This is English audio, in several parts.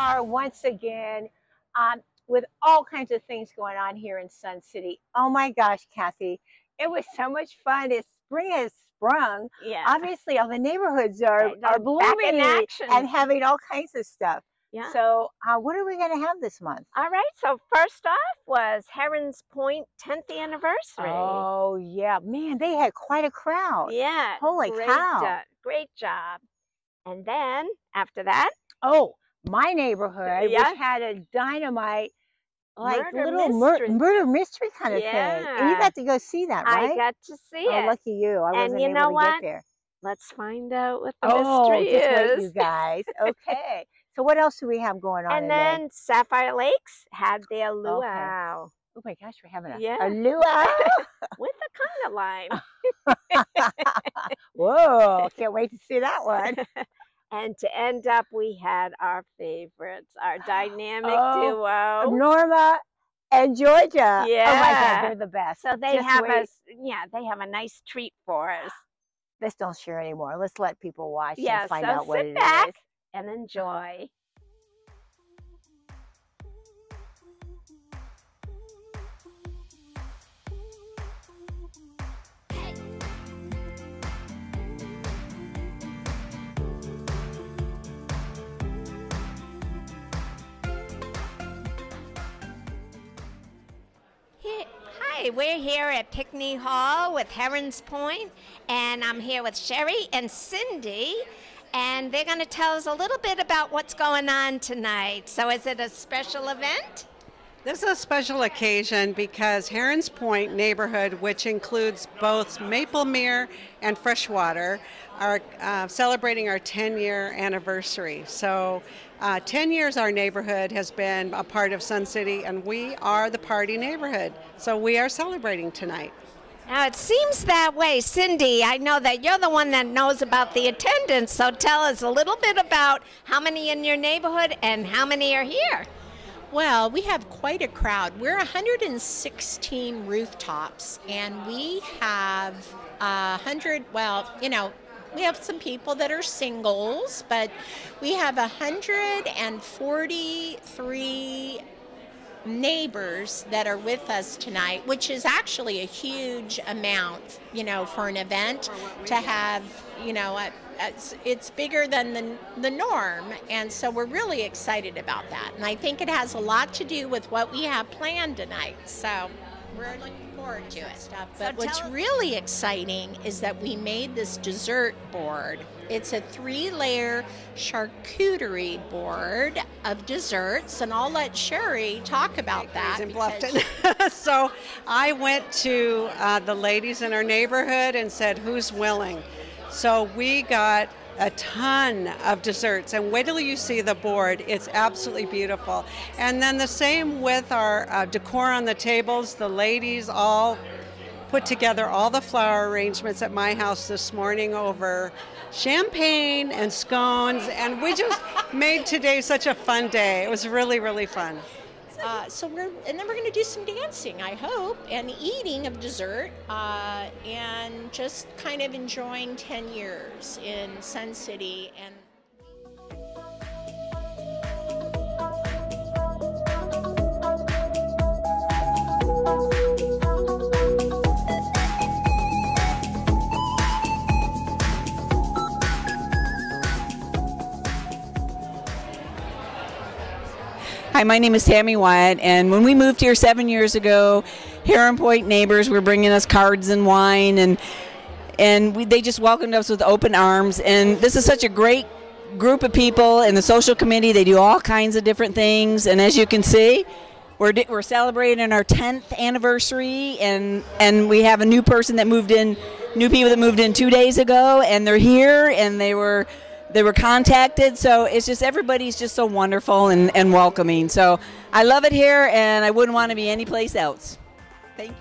are once again with all kinds of things going on here in Sun City. Oh my gosh, Kathy, it was so much fun. Spring has sprung. Yeah. Obviously, all the neighborhoods are blooming and having all kinds of stuff. Yeah. So what are we going to have this month? All right. So first off was Heron's Pointe 10th anniversary. Oh, yeah. Man, they had quite a crowd. Yeah. Holy cow. Great job. And then after that. Oh, my neighborhood, which had a dynamite, like murder mystery kind of thing. And you got to go see that, right? I got to see it. Oh, lucky you. I wasn't able to get there. Let's find out what the mystery is. Just wait, you guys. Okay. So what else do we have going on? And then Sapphire Lakes had their luau. Okay. Oh my gosh, we're having a luau with a conga line. Whoa! Can't wait to see that one. And to end up, we had our favorites, our dynamic duo, Norma and Georgia. Yeah. Oh my God, they're the best. So they have they have a nice treat for us. Let's don't share anymore. Let's let people watch and find so out what it sit back is. And enjoy. Hi, we're here at Picnic Hall with Heron's Pointe, and I'm here with Sherry and Cindy, and they're going to tell us a little bit about what's going on tonight. So is it a special event? This is a special occasion because Heron's Pointe neighborhood, which includes both Maplemere and Freshwater, are celebrating our 10-year anniversary. So 10 years our neighborhood has been a part of Sun City, and we are the party neighborhood. So we are celebrating tonight. Now it seems that way. Cindy, I know that you're the one that knows about the attendance, so tell us a little bit about how many in your neighborhood and how many are here. Well, we have quite a crowd. We're 116 rooftops, and we have 100, well, you know, we have some people that are singles, but we have 143 neighbors that are with us tonight, which is actually a huge amount, you know, for an event to have, you know, it's bigger than the norm, and so we're really excited about that. And I think it has a lot to do with what we have planned tonight, so we're looking forward to it. But what's really exciting is that we made this dessert board. It's a 3-layer charcuterie board of desserts, and I'll let Sherry talk about that. In Bluffton. So I went to the ladies in our neighborhood and said, who's willing? So we got a ton of desserts, and wait till you see the board. It's absolutely beautiful. And then the same with our decor on the tables. The ladies all put together all the flower arrangements at my house this morning over champagne and scones, and we just made today such a fun day. It was really, really fun. And then we're going to do some dancing, I hope, and eating of dessert, and just kind of enjoying 10 years in Sun City. And Hi, my name is Tammy Wyatt, and when we moved here 7 years ago, Heron Pointe neighbors were bringing us cards and wine, and they just welcomed us with open arms. And this is such a great group of people in the social committee. They do all kinds of different things, and as you can see, we're celebrating our 10th anniversary, and we have a new people that moved in 2 days ago, and they're here, and they were contacted, so it's just everybody's just so wonderful and welcoming. So I love it here, and I wouldn't want to be anyplace else. Thank you.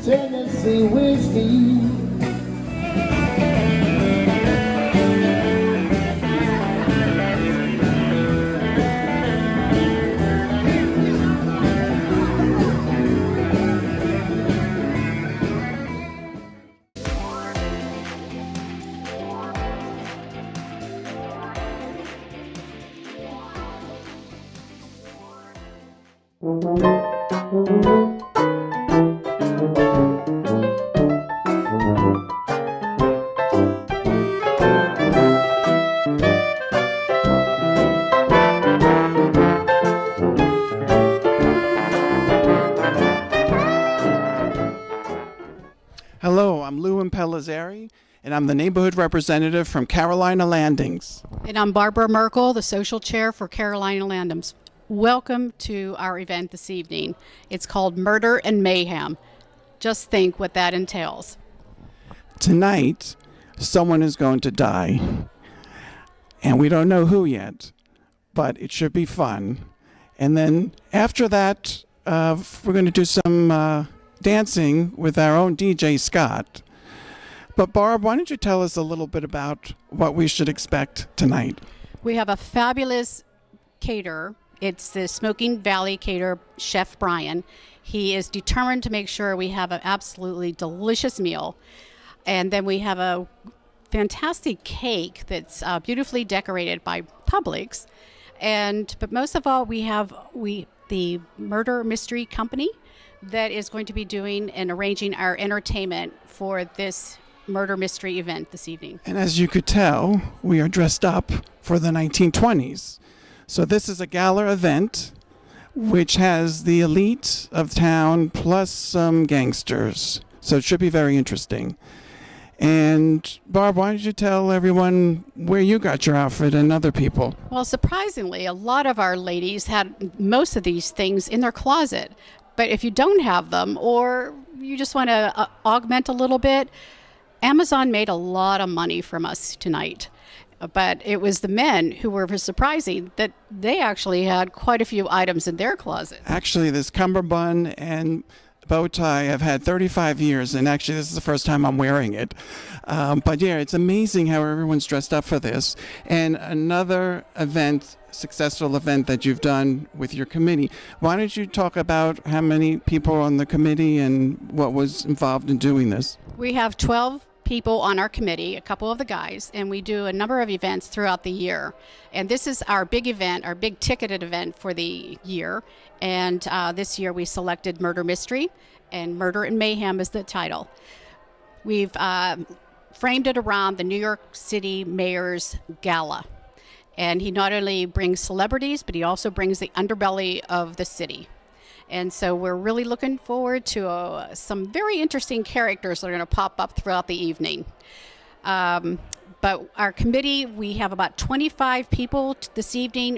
Tennessee whiskey. Hello, I'm Lou Pellizzari, and I'm the neighborhood representative from Carolina Landings. And I'm Barbara Merkel, the social chair for Carolina Landings. Welcome to our event this evening. It's called Murder and Mayhem. Just think what that entails. Tonight, someone is going to die, and we don't know who yet, but it should be fun. And then after that, we're going to do some dancing with our own DJ Scott. But Barb, why don't you tell us a little bit about what we should expect tonight? We have a fabulous caterer. It's the Smoking Valley caterer, Chef Brian. He is determined to make sure we have an absolutely delicious meal. And then we have a fantastic cake that's beautifully decorated by Publix. But most of all, we have the Murder Mystery Company that is going to be doing and arranging our entertainment for this murder mystery event this evening. And as you could tell, we are dressed up for the 1920s. So this is a gala event which has the elite of town plus some gangsters. So it should be very interesting. And Barb, why don't you tell everyone where you got your outfit and other people? Well, surprisingly, a lot of our ladies had most of these things in their closet. But if you don't have them, or you just want to augment a little bit, Amazon made a lot of money from us tonight. But it was the men who were surprising that they actually had quite a few items in their closet. Actually, this cummerbund and bow tie I've had 35 years, and actually this is the first time I'm wearing it. But yeah, it's amazing how everyone's dressed up for this. And another event, successful event that you've done with your committee. Why don't you talk about how many people are on the committee and what was involved in doing this? We have 12 people on our committee, a couple of the guys, and we do a number of events throughout the year. And this is our big event, our big ticketed event for the year. And this year we selected Murder Mystery, and Murder and Mayhem is the title. We've framed it around the New York City Mayor's Gala. And he not only brings celebrities, but he also brings the underbelly of the city. And so we're really looking forward to some very interesting characters that are going to pop up throughout the evening. But our committee, we have about 25 people this evening,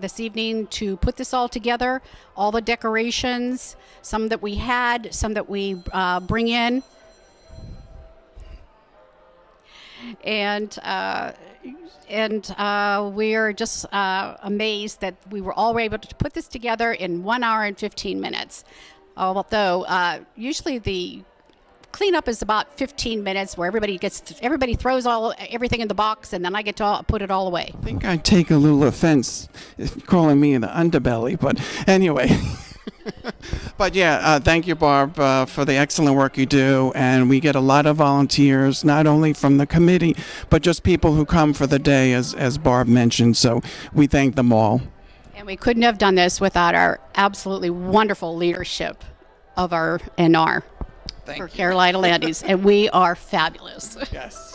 this evening, to put this all together, all the decorations, some that we had, some that we bring in. And we're just amazed that we were all able to put this together in 1 hour and 15 minutes. Although usually the cleanup is about 15 minutes, where everybody throws everything in the box, and then I get to put it all away. I think I take a little offense if calling me the underbelly, but anyway. But yeah, thank you, Barb, for the excellent work you do. And we get a lot of volunteers, not only from the committee, but just people who come for the day, as Barb mentioned. So we thank them all. And we couldn't have done this without our absolutely wonderful leadership of our NR for Carolina Landings. And we are fabulous. Yes.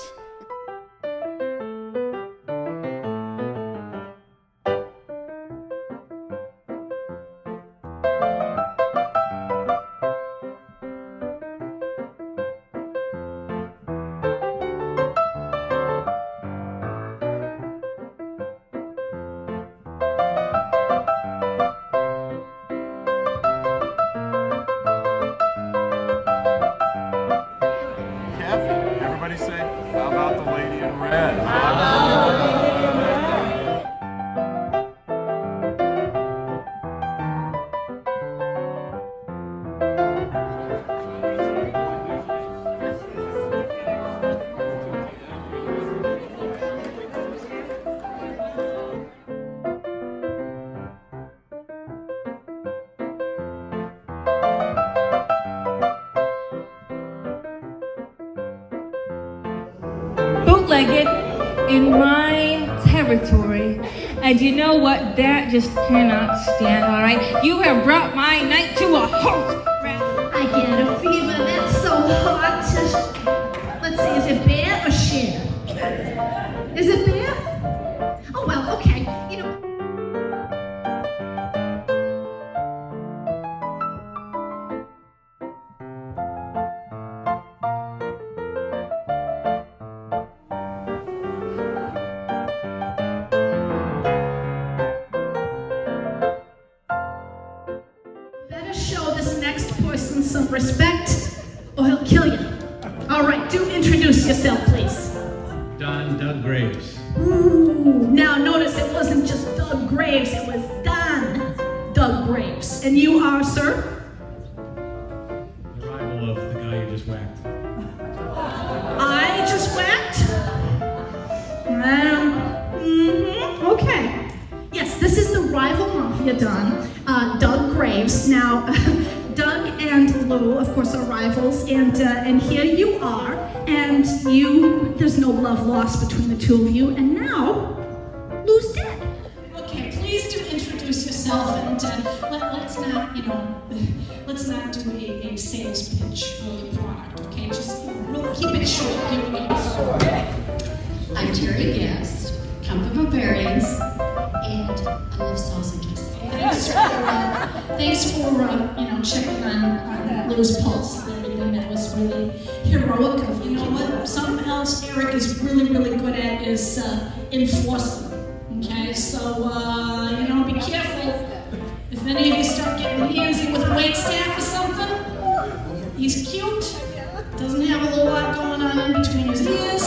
lady in red. Bootlegged in my territory, and you know what? That just cannot stand, all right? You have brought my night to a halt. I get a fever that's so hot. Let's see, is it bear or share? Is it bear? Oh, well, okay. You know. Show this next person some respect or he'll kill you. All right, do introduce yourself, please. Don Doug Graves. Ooh, now notice it wasn't just Doug Graves, it was Don Doug Graves. And you are, sir? The rival of the guy you just whacked. I just whacked? Okay. Yes, this is the rival mafia Don, Doug Graves. Now, Doug and Lou, of course, are rivals, and here you are, and there's no love lost between the two of you, and now, Lou's dead. Okay, please do introduce yourself, and let's not, let's not do a sales pitch for your product, okay? Just keep it short. Here we go. I'm Terry Guest, come from Bavarians, and I love sausages. Thanks for checking on Lou's pulse and everything. That was really heroic of, you know what, something else Eric is really, really good at is enforcing. Okay, so, be careful. If any of you start getting handsy with waitstaff or something, he's cute, doesn't have a whole lot going on in between his ears.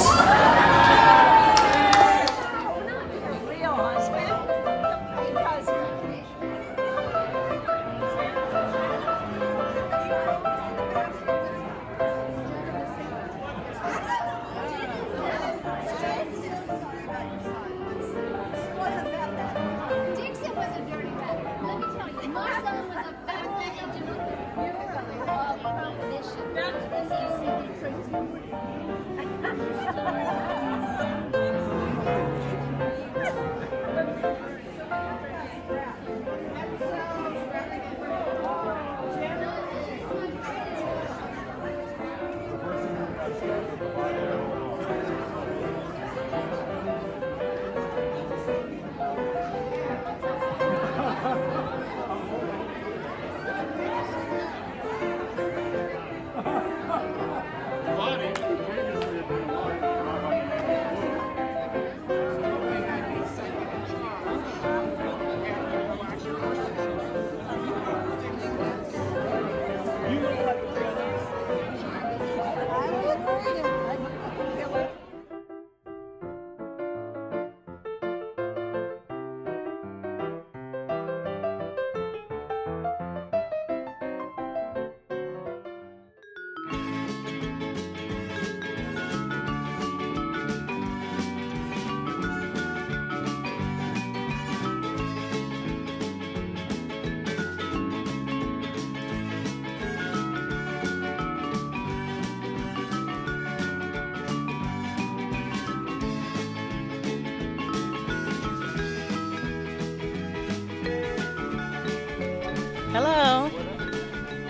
Hello,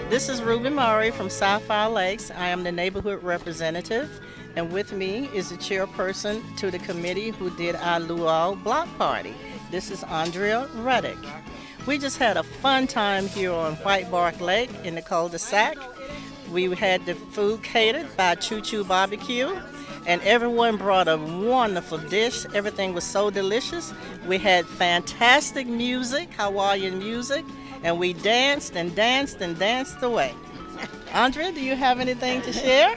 this is Ruby Murray from Sapphire Lakes. I am the neighborhood representative, and with me is the chairperson to the committee who did our Luau block party. This is Andrea Reddick. We just had a fun time here on White Bark Lake in the cul-de-sac. We had the food catered by Choo Choo Barbecue, and everyone brought a wonderful dish. Everything was so delicious. We had fantastic music, Hawaiian music, and we danced and danced and danced away. Andrea, do you have anything to share?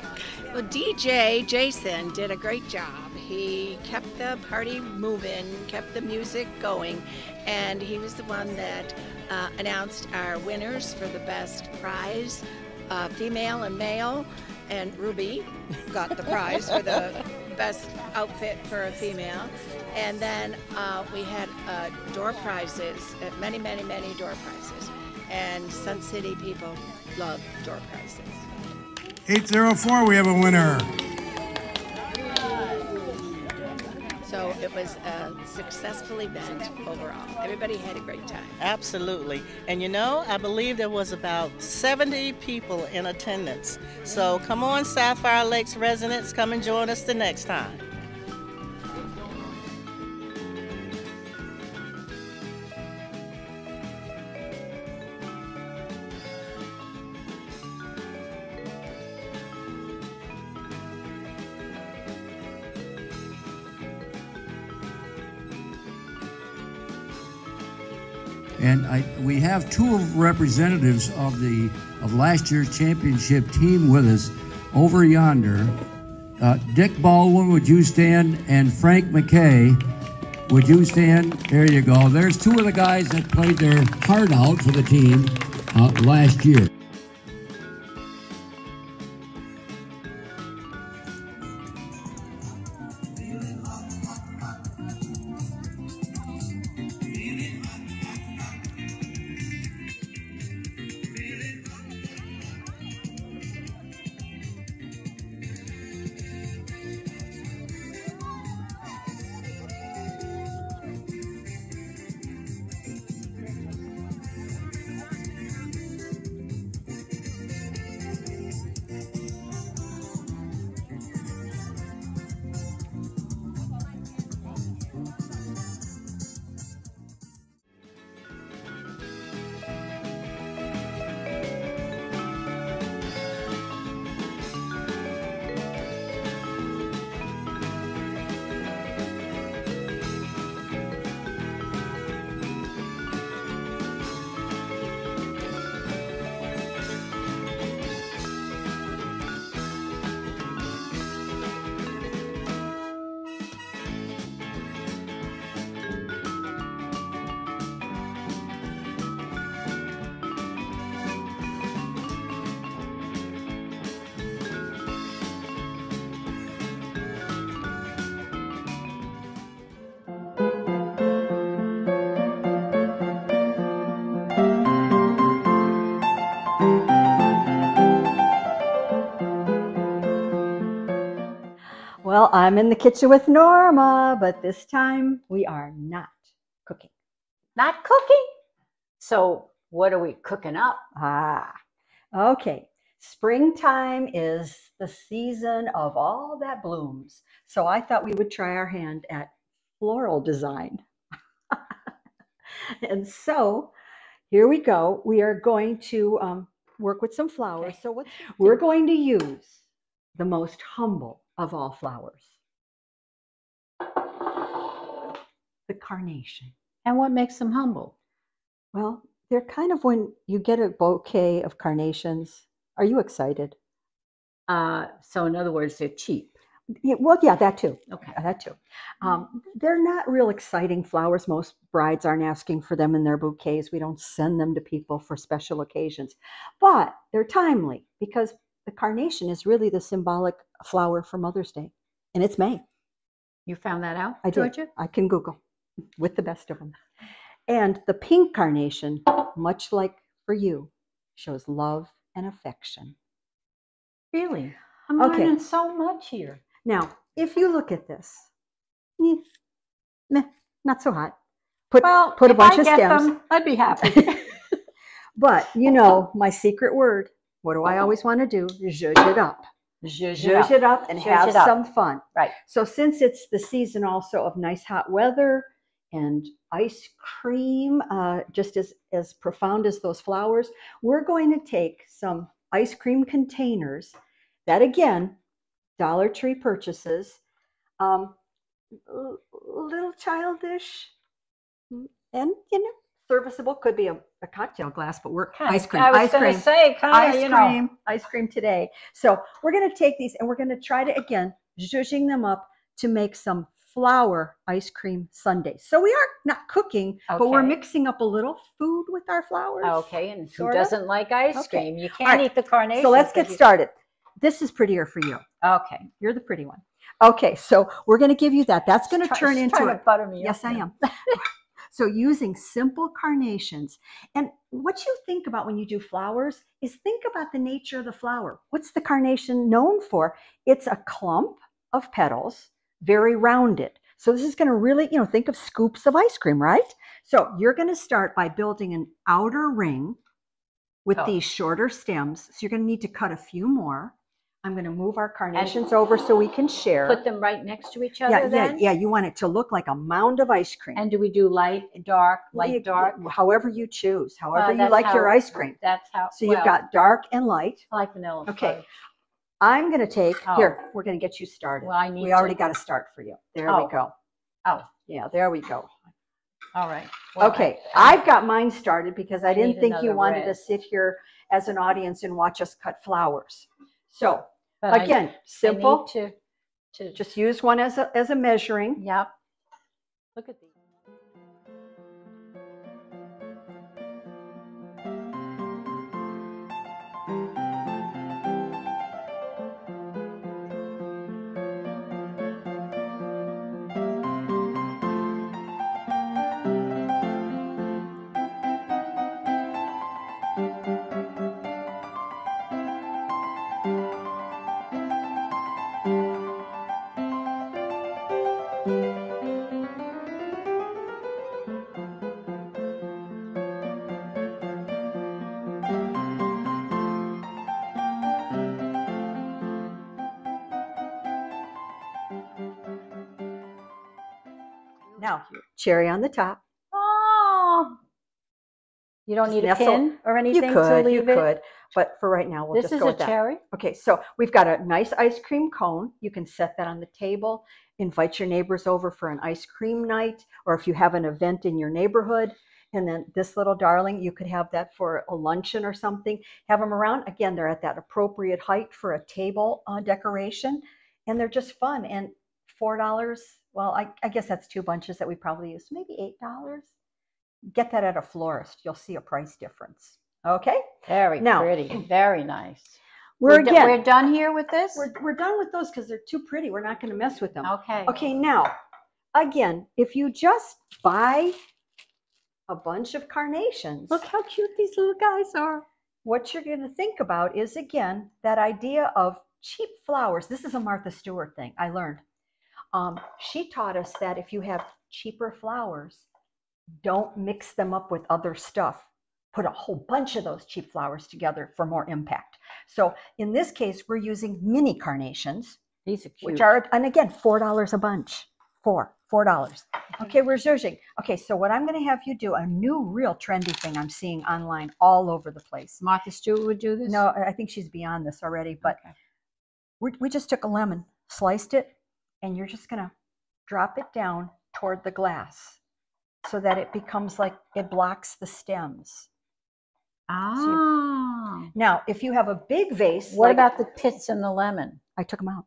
Well, DJ Jason did a great job. he kept the party moving, kept the music going, and he was the one that announced our winners for the best prize, female and male, and Ruby got the prize for the best outfit for a female. And then we had door prizes, many door prizes. And Sun City people love door prizes. 804, we have a winner. So it was a successful event overall. Everybody had a great time. Absolutely. And you know, I believe there was about 70 people in attendance. So come on, Sapphire Lakes residents, come and join us the next time. And we have two representatives of last year's championship team with us over yonder. Dick Baldwin, would you stand? And Frank McKay, would you stand? There you go. There's two of the guys that played their heart out for the team last year. Well, I'm in the kitchen with Norma, but this time we are not cooking. Not cooking? So what are we cooking up? Okay. Springtime is the season of all that blooms. So I thought we would try our hand at floral design. And so here we go. We are going to work with some flowers. Okay. So we're going to use the most humble of all flowers, the carnation. And what makes them humble? Well, they're kind of when you get a bouquet of carnations. Are you excited? So in other words, they're cheap. Yeah, well, yeah, that too. Okay. That too. They're not real exciting flowers. Most brides aren't asking for them in their bouquets. We don't send them to people for special occasions. But they're timely because the carnation is really the symbolic flower for Mother's Day. And it's May. You found that out, I did. Georgia? I can Google with the best of them. And the pink carnation, much like for you, shows love and affection. Really? I'm Okay. learning so much here. Now, if you look at this, meh, not so hot. Put a bunch of stems. Them, I'd be happy. But you know my secret word. What do I always want to do? Zhuzh it up. Zhuzh it up and have some fun. Right. So since it's the season also of nice hot weather and ice cream, just as profound as those flowers, we're going to take some ice cream containers that, again, Dollar Tree purchases, little childish and, serviceable. Could be a cocktail glass, but we're ice cream. I was going to say, ice cream today. So we're going to take these and we're going to try to, again, zhuzhing them up to make some flour ice cream sundaes. So we are not cooking, but we're mixing up a little food with our flowers. Okay, and who doesn't like ice cream? You can't right. eat the carnation. So let's get started. This is prettier for you. Okay. You're the pretty one. Okay, so we're going to give you that. That's going to turn into it. Butter me yes, I am. So using simple carnations. And what you think about when you do flowers is think about the nature of the flower. What's the carnation known for? It's a clump of petals, very rounded. So this is going to really, think of scoops of ice cream, right? So you're going to start by building an outer ring with these shorter stems. So you're going to need to cut a few more. I'm going to move our carnations over so we can share. Put them right next to each other then? Yeah, you want it to look like a mound of ice cream. And do we do light, dark, light, dark? However you choose, however you like your ice cream. That's how. So you've got dark and light. I like vanilla. Okay. I'm going to take, here, we're going to get you started. Well, we already got a start for you. There we go. Oh. Yeah, there we go. All right. Well, okay, I've got mine started because I didn't think you wanted to sit here as an audience and watch us cut flowers. So again, simple. I need to just use one as a measuring. Yep. Look at these. Now, cherry on the top. Oh, you don't need a pin or anything to leave it? You could, but for right now, we'll just go with that. This is a cherry? Okay, so we've got a nice ice cream cone. You can set that on the table. Invite your neighbors over for an ice cream night, or if you have an event in your neighborhood. And then this little darling, you could have that for a luncheon or something. Have them around. Again, they're at that appropriate height for a table decoration. And they're just fun. And $4, well, I guess that's 2 bunches that we probably use. Maybe $8. Get that at a florist. You'll see a price difference. Okay? Very pretty. Very nice. We're done here with this? We're done with those because they're too pretty. We're not going to mess with them. Okay. Okay, now, again, if you just buy a bunch of carnations. Look how cute these little guys are. What you're going to think about is, again, that idea of cheap flowers. This is a Martha Stewart thing I learned. She taught us that if you have cheaper flowers, don't mix them up with other stuff. Put a whole bunch of those cheap flowers together for more impact. So in this case, we're using mini carnations. These are cute. Which are, and again, $4 a bunch. $4. Okay, we're zhuzhing. Okay, so what I'm going to have you do, a new real trendy thing I'm seeing online all over the place. Martha Stewart would do this? No, I think she's beyond this already, but we just took a lemon, sliced it, and you're just going to drop it down toward the glass so that it becomes like it blocks the stems. Ah. Now, if you have a big vase. What about the pits in the lemon? I took them out.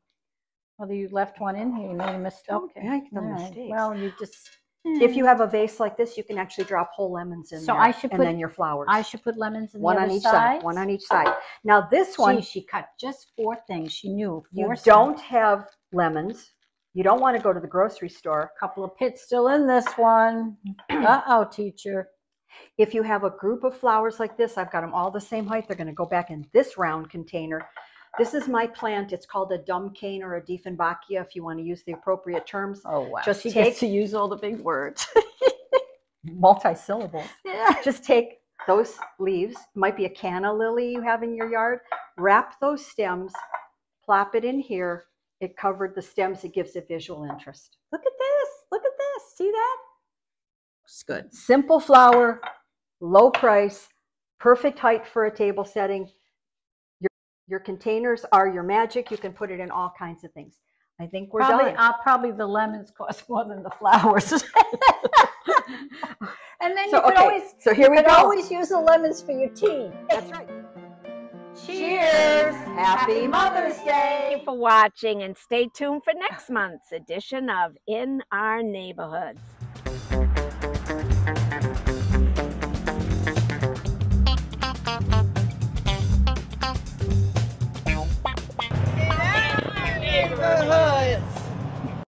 Well, you left one in here. You made a mistake. Okay. I make the mistakes. Well, you just. If you have a vase like this, you can actually drop whole lemons in there. I should and put, then your flowers. I should put lemons in one the on other each side. One on each side. Now this one. She cut just 4 things. She knew. You don't have lemons. You don't want to go to the grocery store. A couple of pits still in this one. Uh-oh, teacher. If you have a group of flowers like this, I've got them all the same height. They're going to go back in this round container. This is my plant. It's called a dumb cane or a Dieffenbachia, if you want to use the appropriate terms. Oh, wow. Just she gets to use all the big words. Multi-syllables. Yeah. Just take those leaves. Might be a canna lily you have in your yard. Wrap those stems. Plop it in here. It covered the stems. It gives it visual interest. Look at this. Look at this. See that? It's good. Simple flower, low price, perfect height for a table setting. Your containers are your magic. You can put it in all kinds of things. I think we're done. Probably the lemons cost more than the flowers. And then you could always use the lemons for your tea. That's right. Cheers! Happy Mother's Day! Thank you for watching, and stay tuned for next month's edition of In Our Neighborhoods.